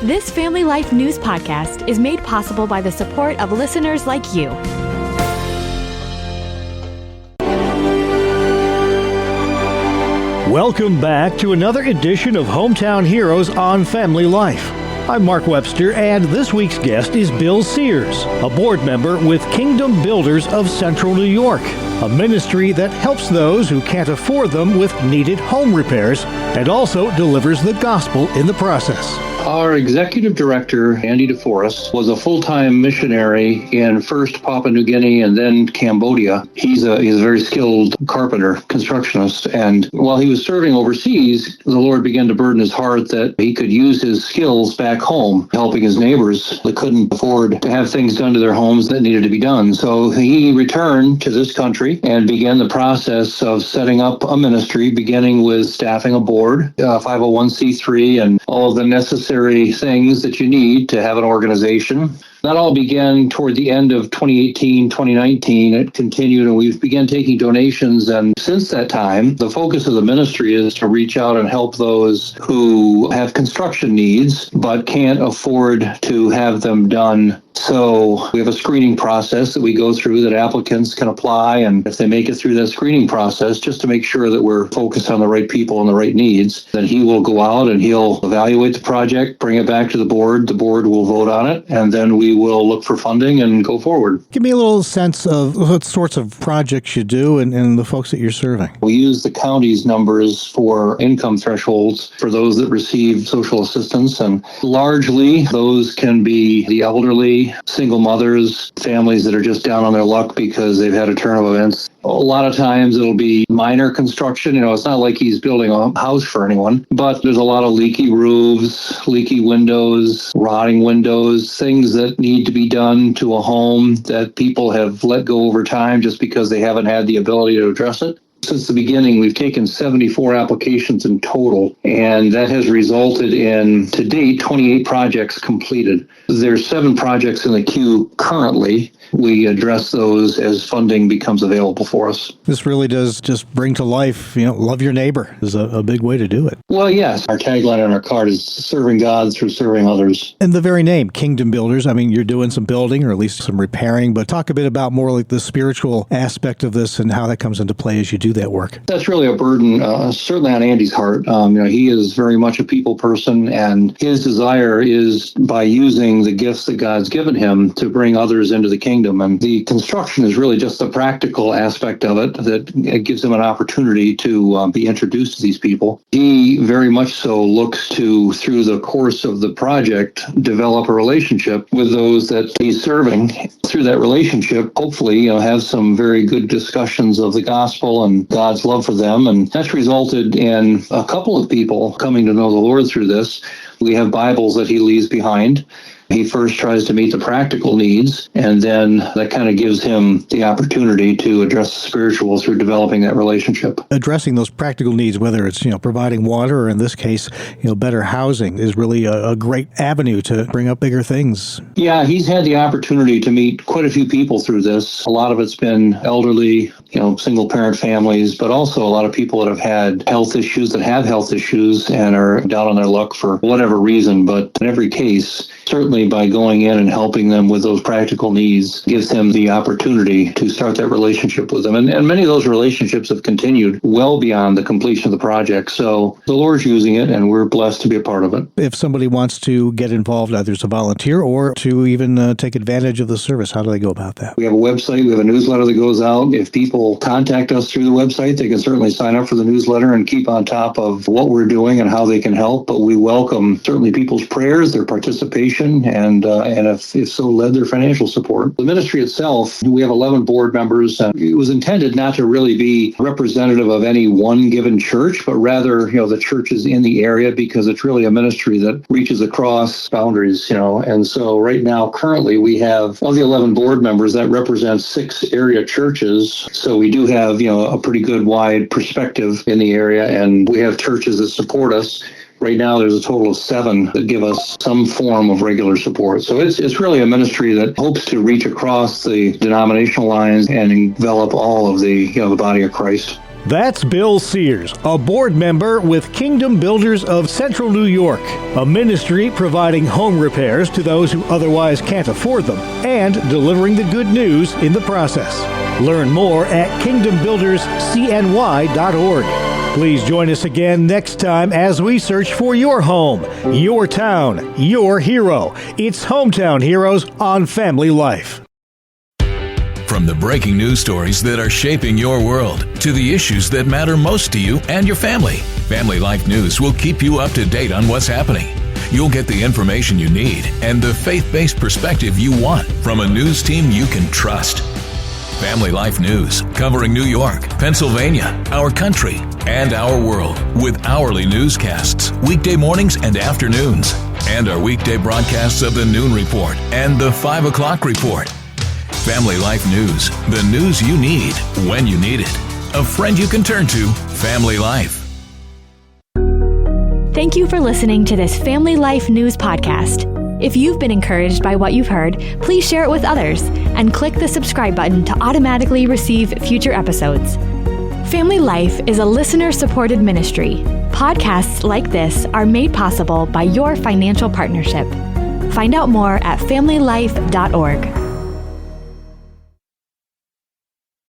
This Family Life News podcast is made possible by the support of listeners like you. Welcome back to another edition of Hometown Heroes on Family Life. I'm Mark Webster, and this week's guest is Bill Sears, a board member with Kingdom Builders of Central New York, a ministry that helps those who can't afford them with needed home repairs and also delivers the gospel in the process. Our executive director, Andy Deforest, was a full-time missionary in first Papua New Guinea and then Cambodia. He's a very skilled carpenter, constructionist, and while he was serving overseas, the Lord began to burden his heart that he could use his skills back home, helping his neighbors that couldn't afford to have things done to their homes that needed to be done. So he returned to this country and began the process of setting up a ministry, beginning with staffing a board, 501c3, and all of the necessary things that you need to have an organization. That all began toward the end of 2018, 2019. It continued, and we began taking donations. And since that time, the focus of the ministry is to reach out and help those who have construction needs but can't afford to have them done. So we have a screening process that we go through that applicants can apply. And if they make it through that screening process, just to make sure that we're focused on the right people and the right needs, then he will go out and he'll evaluate the project, bring it back to the board. The board will vote on it, and then we will look for funding and go forward. Give me a little sense of what sorts of projects you do and the folks that you're serving. We use the county's numbers for income thresholds for those that receive social assistance, and largely those can be the elderly, single mothers, families that are just down on their luck because they've had a turn of events. A lot of times it'll be minor construction. It's not like he's building a house for anyone, but there's a lot of leaky roofs, leaky windows, rotting windows, things that need to be done to a home that people have let go over time just because they haven't had the ability to address it. Since the beginning, we've taken 74 applications in total, and that has resulted in, to date, 28 projects completed. There's 7 projects in the queue currently. We address those as funding becomes available for us. This really does just bring to life, love your neighbor is a big way to do it. Well, yes. Our tagline on our card is serving God through serving others. And the very name, Kingdom Builders, you're doing some building or at least some repairing, but talk a bit about more like the spiritual aspect of this and how that comes into play as you do that work. That's really a burden, certainly on Andy's heart. He is very much a people person, and his desire is by using the gifts that God's given him to bring others into the kingdom. And the construction is really just the practical aspect of it that gives him an opportunity to be introduced to these people. He very much so looks to, through the course of the project, develop a relationship with those that he's serving. Through that relationship, hopefully, have some very good discussions of the gospel and God's love for them. And that's resulted in a couple of people coming to know the Lord through this. We have Bibles that he leaves behind. He first tries to meet the practical needs, and then that kind of gives him the opportunity to address the spiritual through developing that relationship. Addressing those practical needs, whether it's, providing water or in this case, better housing, is really a great avenue to bring up bigger things. Yeah, he's had the opportunity to meet quite a few people through this. A lot of it's been elderly, single parent families, but also a lot of people that have had health issues, and are down on their luck for whatever reason. But in every case, certainly by going in and helping them with those practical needs gives him the opportunity to start that relationship with them. And many of those relationships have continued well beyond the completion of the project. So the Lord's using it, and we're blessed to be a part of it. If somebody wants to get involved, either as a volunteer or to even take advantage of the service, how do they go about that? We have a website. We have a newsletter that goes out. If people contact us through the website, they can certainly sign up for the newsletter and keep on top of what we're doing and how they can help. But we welcome certainly people's prayers, their participation, and if so led, their financial support. The ministry itself, we have 11 board members, and it was intended not to really be representative of any one given church, but rather, the churches in the area, because it's really a ministry that reaches across boundaries, And so right now, currently, we have, of the 11 board members, that represents 6 area churches. So we do have, a pretty good wide perspective in the area, and we have churches that support us. Right now, there's a total of 7 that give us some form of regular support. So it's really a ministry that hopes to reach across the denominational lines and envelop all of the body of Christ. That's Bill Sears, a board member with Kingdom Builders of Central New York, a ministry providing home repairs to those who otherwise can't afford them and delivering the good news in the process. Learn more at kingdombuilderscny.org. Please join us again next time as we search for your home, your town, your hero. It's Hometown Heroes on Family Life. From the breaking news stories that are shaping your world to the issues that matter most to you and your family, Family Life News will keep you up to date on what's happening. You'll get the information you need and the faith-based perspective you want from a news team you can trust. Family Life News, covering New York, Pennsylvania, our country, and our world, with hourly newscasts, weekday mornings and afternoons, and our weekday broadcasts of the Noon Report and the 5 o'clock Report. Family Life News, the news you need when you need it. A friend you can turn to, Family Life. Thank you for listening to this Family Life News podcast. If you've been encouraged by what you've heard, please share it with others and click the subscribe button to automatically receive future episodes. Family Life is a listener-supported ministry. Podcasts like this are made possible by your financial partnership. Find out more at familylife.org.